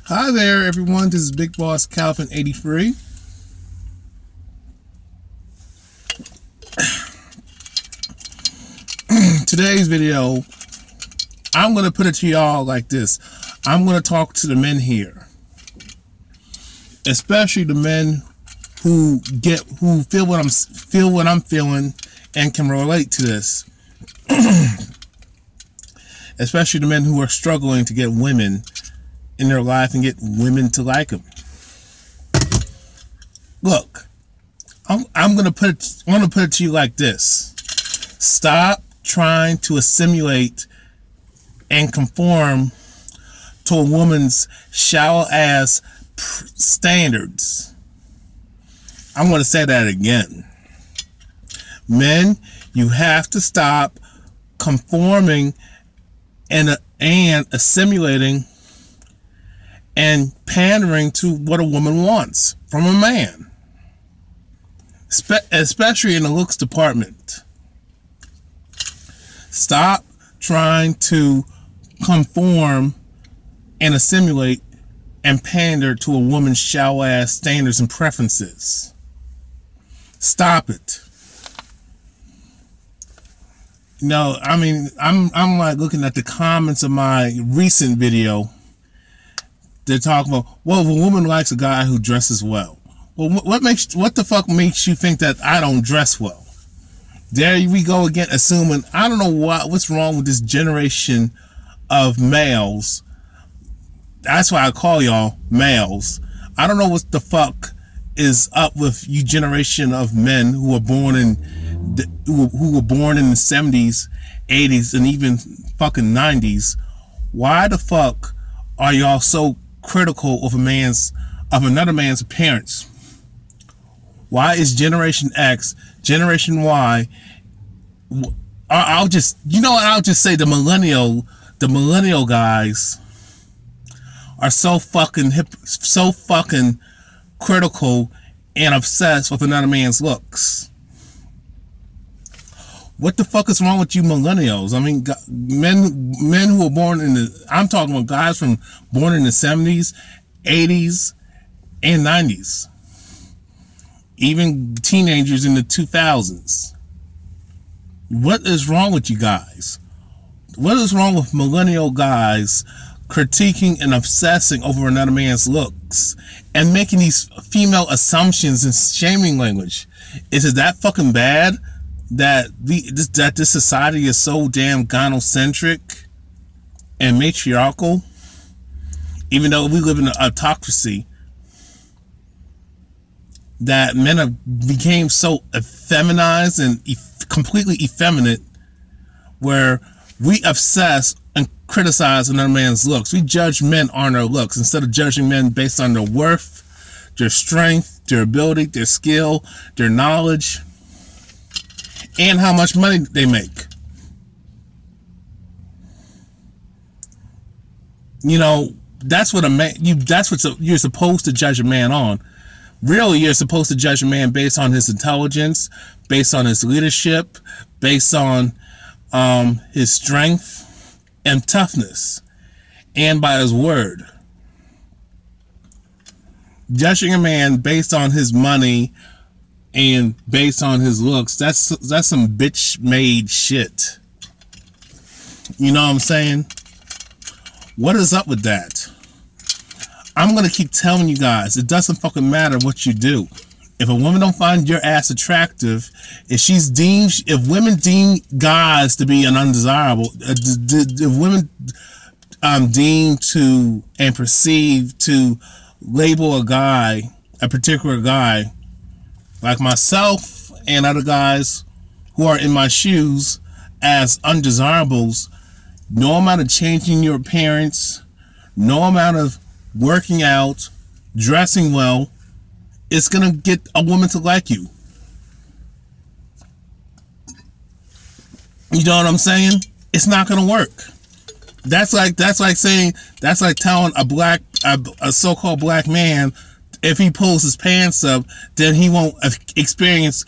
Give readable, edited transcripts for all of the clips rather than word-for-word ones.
Hi there, everyone. This is Big Boss Calvin 83. Today's video, I'm going to put it to y'all like this. I'm going to talk to the men here, especially the men who feel what I'm feeling and can relate to this. Especially the men who are struggling to get women in their life and get women to like them. Look, I'm gonna put it to you like this: stop trying to assimilate and conform to a woman's shallow ass standards. I'm gonna say that again. Men, you have to stop conforming and assimilating and pandering to what a woman wants from a man, especially in the looks department. Stop trying to conform and assimilate and pander to a woman's shallow ass standards and preferences. Stop it. No, I mean, I'm like looking at the comments of my recent video. They're talking about, well, if a woman likes a guy who dresses well. Well, what the fuck makes you think that I don't dress well? There we go again, assuming. I don't know what's wrong with this generation of males. That's why I call y'all males. I don't know what the fuck is up with you generation of men who were born in the 70s, 80s, and even fucking 90s. Why the fuck are y'all so critical of another man's appearance? Why is Generation X, Generation Y, I'll just say the millennial guys are so fucking critical and obsessed with another man's looks. What the fuck is wrong with you millennials? I mean, men who were born I'm talking about guys born in the 70s, 80s, and 90s. Even teenagers in the 2000s. What is wrong with you guys? What is wrong with millennial guys critiquing and obsessing over another man's looks and making these female assumptions and shaming language? Is it that fucking bad that this society is so damn gynocentric and matriarchal? Even though we live in an autocracy, that men have became so effeminized and completely effeminate, where we obsess and criticize another man's looks. We judge men on their looks instead of judging men based on their worth, their strength, their ability, their skill, their knowledge, and how much money they make. You know, that's what you're supposed to judge a man on. Really, you're supposed to judge a man based on his intelligence, based on his leadership, based on his strength and toughness, and by his word. Judging a man based on his money and based on his looks, that's some bitch-made shit. You know what I'm saying? What is up with that? I'm gonna keep telling you guys, it doesn't fucking matter what you do. If a woman don't find your ass attractive, if women deem guys to be an undesirable, if women deem to and perceive to label a particular guy, like myself and other guys who are in my shoes, as undesirables, no amount of changing your appearance, no amount of working out, dressing well, it's gonna get a woman to like you. You know what I'm saying? It's not gonna work. That's like telling a so-called black man, if he pulls his pants up, then he won't experience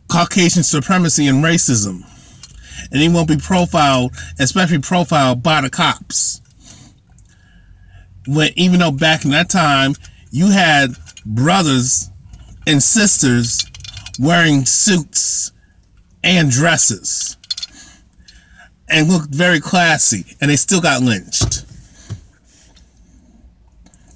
Caucasian supremacy and racism. and he won't be profiled, especially profiled by the cops. When even though back in that time you had brothers and sisters wearing suits and dresses and looked very classy, and they still got lynched.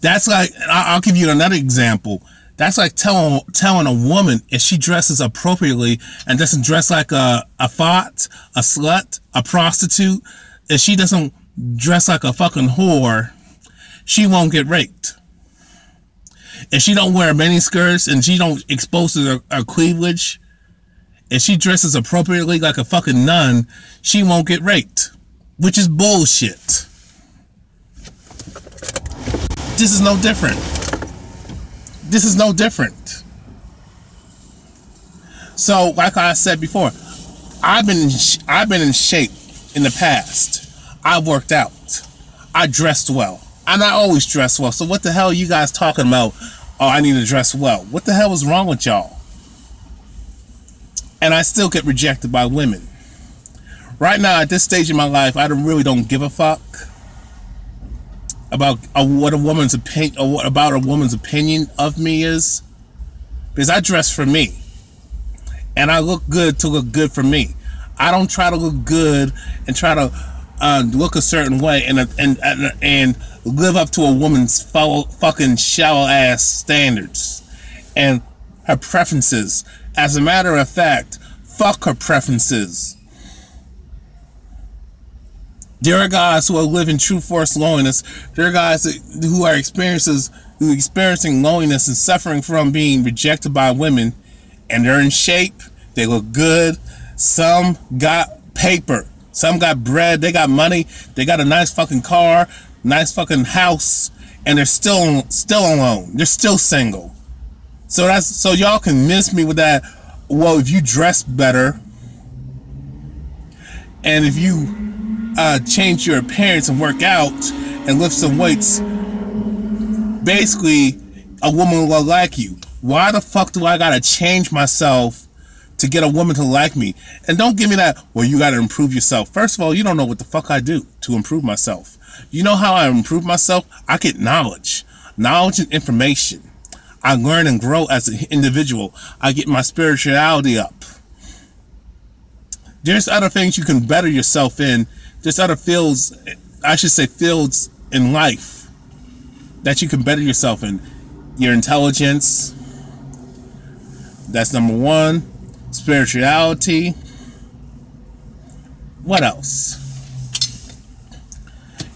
That's like, I'll give you another example. That's like telling a woman if she dresses appropriately and doesn't dress like a thought, a slut, a prostitute, if she doesn't dress like a fucking whore, she won't get raped. If she don't wear mini skirts and she don't expose her cleavage, if she dresses appropriately like a fucking nun, she won't get raped. Which is bullshit. This is no different. This is no different. So, like I said before, I've been in shape in the past. I've worked out. I dressed well. And I always dress well. So what the hell are you guys talking about? Oh, I need to dress well. What the hell is wrong with y'all? And I still get rejected by women. Right now, at this stage in my life, I really don't give a fuck about what a woman's opinion, or what about a woman's opinion of me is, because I dress for me, and I look good to look good for me. I don't try to look good and try to look a certain way and live up to a woman's fucking shallow ass standards and her preferences. As a matter of fact, fuck her preferences. There are guys who are living true forced loneliness. There are guys who are experiencing loneliness and suffering from being rejected by women, and they're in shape. They look good. Some got paper. Some got bread. They got money. They got a nice fucking car, nice fucking house, and they're still alone. They're still single. So y'all can miss me with that. Well, if you dress better, and if you change your appearance and work out and lift some weights, basically a woman will like you. Why the fuck do I gotta change myself to get a woman to like me? And don't give me that, well, you gotta improve yourself. First of all, you don't know what the fuck I do to improve myself. You know how I improve myself? I get knowledge and information. I learn and grow as an individual. I get my spirituality up. There's other things you can better yourself in. There's other fields, I should say fields in life that you can better yourself in. Your intelligence, that's number one. Spirituality. What else?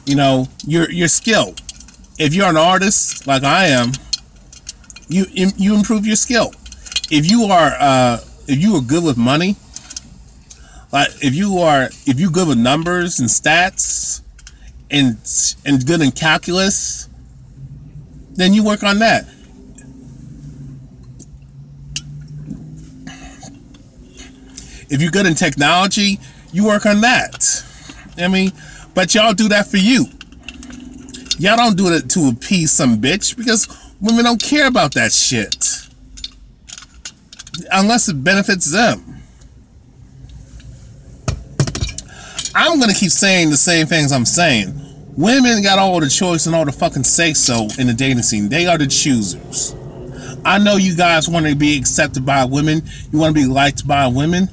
You know, your skill. If you're an artist like I am, you improve your skill. If you are good with money, like if you good with numbers and stats and good in calculus, then you work on that. If you're good in technology, you work on that. I mean, but y'all do that for you. Y'all don't do it to appease some bitch, because women don't care about that shit unless it benefits them. I'm gonna keep saying the same things I'm saying. Women got all the choice and all the fucking say-so in the dating scene. They are the choosers. I know you guys want to be accepted by women. You want to be liked by women.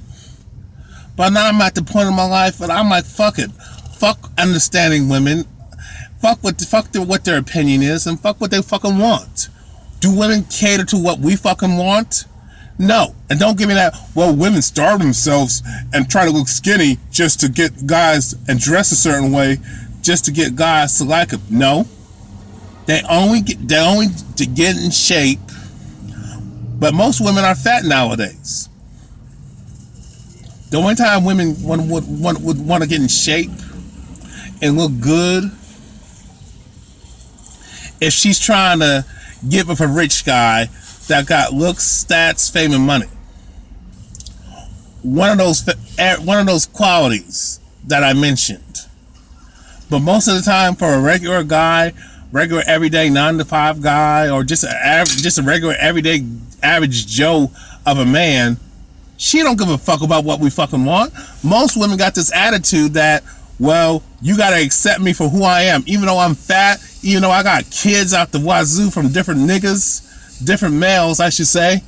But now I'm at the point in my life that I'm like, fuck it. Fuck understanding women. Fuck what their opinion is, and fuck what they fucking want. Do women cater to what we fucking want? No. And don't give me that, well, women starve themselves and try to look skinny just to get guys and dress a certain way just to get guys to like them. No. They only to get in shape. But most women are fat nowadays. The only time women would want to get in shape and look good, if she's trying to get with a rich guy that got looks, stats, fame, and money. One of those qualities that I mentioned. But most of the time, for a regular guy, regular everyday 9-to-5 guy, or just a regular everyday average Joe of a man, she don't give a fuck about what we fucking want. Most women got this attitude that, well, you gotta accept me for who I am. Even though I'm fat, You know, I got kids out the wazoo from different niggas, different males, I should say.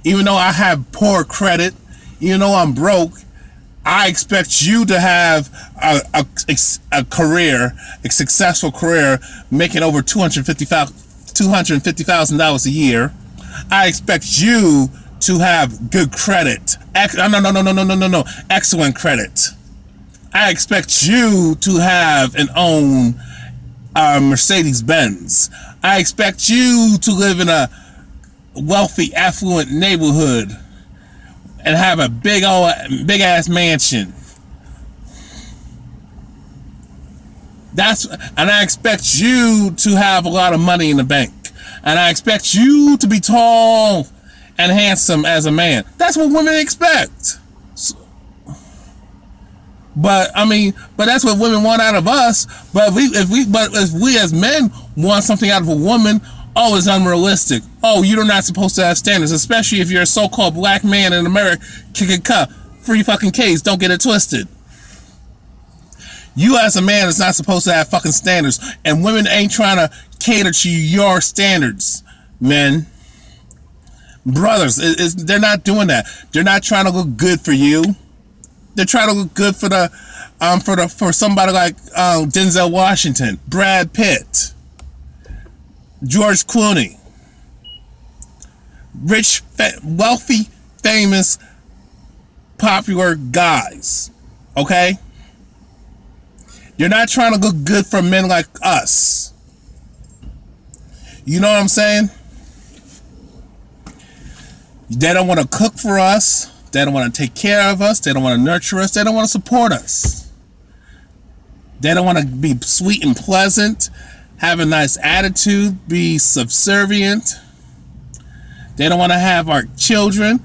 Even though I have poor credit, even though I'm broke, I expect you to have a career, a successful career, making over $250,000 a year. I expect you to have good credit. No. Excellent credit. I expect you to have and own a Mercedes-Benz. I expect you to live in a wealthy, affluent neighborhood and have a big ass mansion. And I expect you to have a lot of money in the bank. And I expect you to be tall and handsome as a man. That's what women expect. But that's what women want out of us. But if we as men want something out of a woman, oh, it's unrealistic. Oh, you're not supposed to have standards, especially if you're a so-called black man in America. Free fucking case. Don't get it twisted. You as a man is not supposed to have fucking standards, and women ain't trying to cater to your standards, men. Brothers, they're not doing that. They're not trying to look good for you. They're trying to look good for somebody like Denzel Washington, Brad Pitt, George Clooney, rich, wealthy, famous, popular guys. Okay? You're not trying to look good for men like us. You know what I'm saying? They don't want to cook for us. They don't want to take care of us. They don't want to nurture us. They don't want to support us. They don't want to be sweet and pleasant, have a nice attitude, be subservient. They don't want to have our children.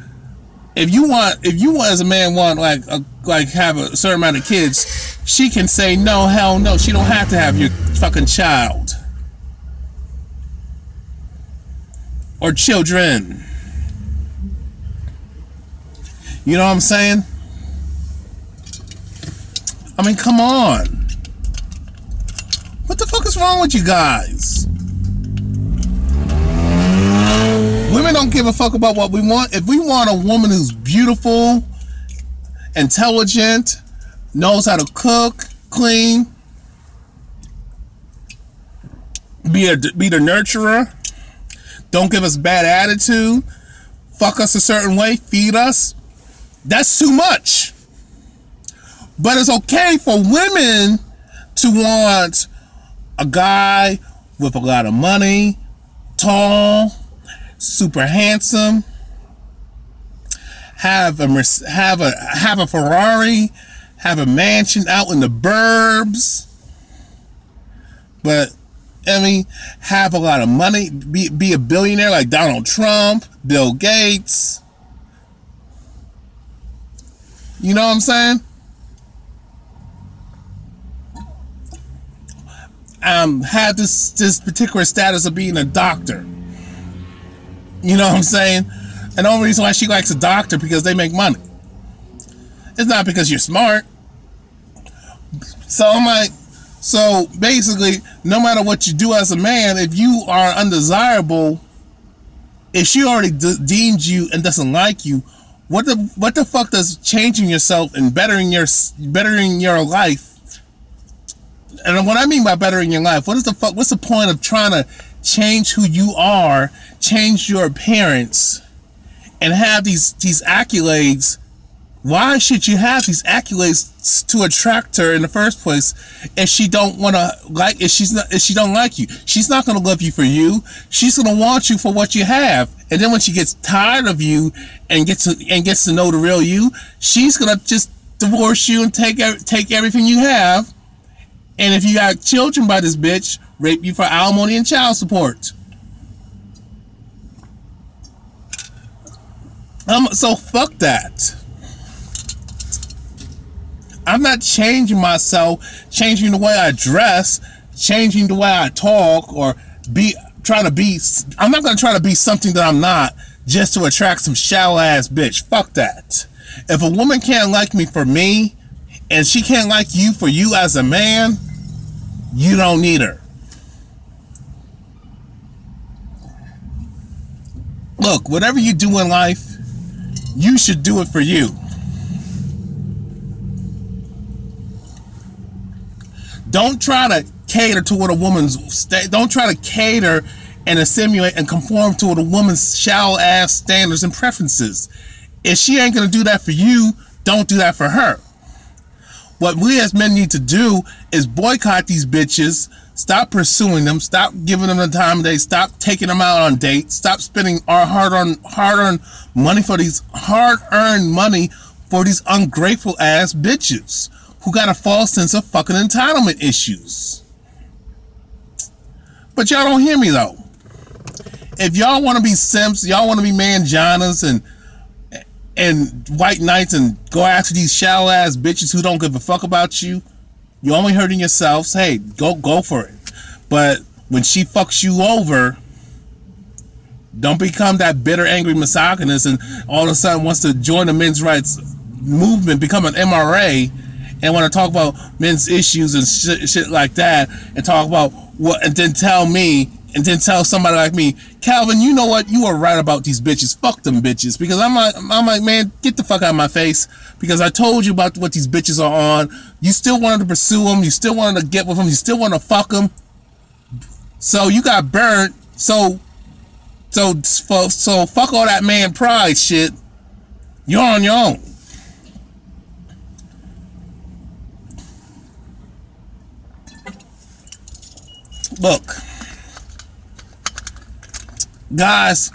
If you as a man want like have a certain amount of kids, she can say no, hell no. She don't have to have your fucking child or children. You know what I'm saying? I mean, come on. What the fuck is wrong with you guys? Women don't give a fuck about what we want. If we want a woman who's beautiful, intelligent, knows how to cook, clean, be the nurturer, don't give us bad attitude, fuck us a certain way, feed us, that's too much. But it's okay for women to want a guy with a lot of money, tall, super handsome, have a Ferrari, have a mansion out in the burbs, but I mean, have a lot of money, be a billionaire like Donald Trump, Bill Gates. You know what I'm saying? Have this particular status of being a doctor. You know what I'm saying? And the only reason why she likes a doctor because they make money. It's not because you're smart. So I'm like, so basically, no matter what you do as a man, if you are undesirable, if she already deemed you and doesn't like you, what the fuck does changing yourself and bettering your life? And what I mean by bettering your life, what's the point of trying to change who you are, change your appearance, and have these accolades? Why should you have these accolades to attract her in the first place if she don't want to like, if she don't like you? She's not going to love you for you. She's going to want you for what you have. And then when she gets tired of you and gets to know the real you, she's going to just divorce you and take everything you have. And if you got children by this bitch, rape you for alimony and child support. So fuck that. I'm not changing myself, changing the way I dress, changing the way I talk, or I'm not going to try to be something that I'm not just to attract some shallow ass bitch. Fuck that. If a woman can't like me for me, and she can't like you for you as a man, You don't need her. Look, whatever you do in life, you should do it for you. Don't try to cater to what a woman's don't try to cater and assimilate and conform to what a woman's shallow ass standards and preferences. If she ain't gonna do that for you, don't do that for her. What we as men need to do is boycott these bitches, stop pursuing them, stop giving them the time of day, stop taking them out on dates, stop spending our hard-earned money for these hard-earned money for these ungrateful ass bitches who got a false sense of fucking entitlement issues. But y'all don't hear me though. If y'all want to be simps, y'all want to be mangianas and white knights and go after these shallow ass bitches who don't give a fuck about you, you're only hurting yourselves. Hey, go for it. But when she fucks you over, don't become that bitter, angry misogynist and all of a sudden wants to join the men's rights movement, become an MRA, and want to talk about men's issues and shit like that, and talk about what, and then tell somebody like me, Calvin, you know what? You are right about these bitches. Fuck them bitches. Because I'm like, man, get the fuck out of my face. Because I told you about what these bitches are on. You still wanted to pursue them. You still wanted to get with them. You still want to fuck them. So you got burnt. So fuck all that man pride shit. You're on your own. Look, guys,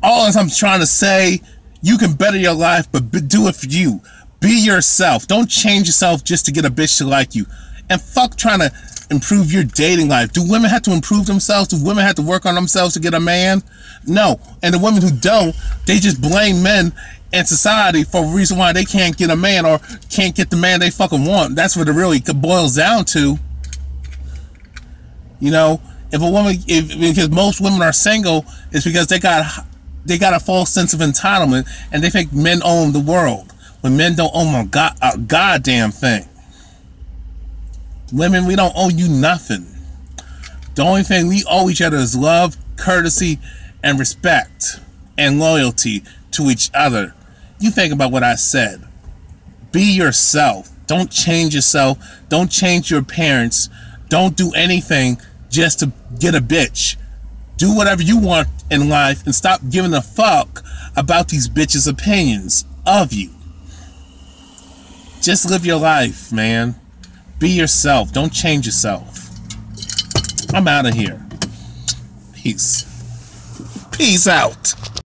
all I'm trying to say, you can better your life, but do it for you. Be yourself. Don't change yourself just to get a bitch to like you. And fuck trying to improve your dating life. Do women have to improve themselves? Do women have to work on themselves to get a man? No. And the women who don't, they just blame men and society for a reason why they can't get a man or can't get the man they fucking want. That's what it really boils down to. You know, if a woman, because most women are single, it's because they got a false sense of entitlement and they think men own the world when men don't own a goddamn thing. Women, we don't owe you nothing. The only thing we owe each other is love, courtesy, and respect and loyalty to each other. You think about what I said. Be yourself. Don't change yourself. Don't change your parents. Don't do anything just to get a bitch. Do whatever you want in life and stop giving a fuck about these bitches' opinions of you. Just live your life, man. Be yourself. Don't change yourself. I'm out of here. Peace. Peace out.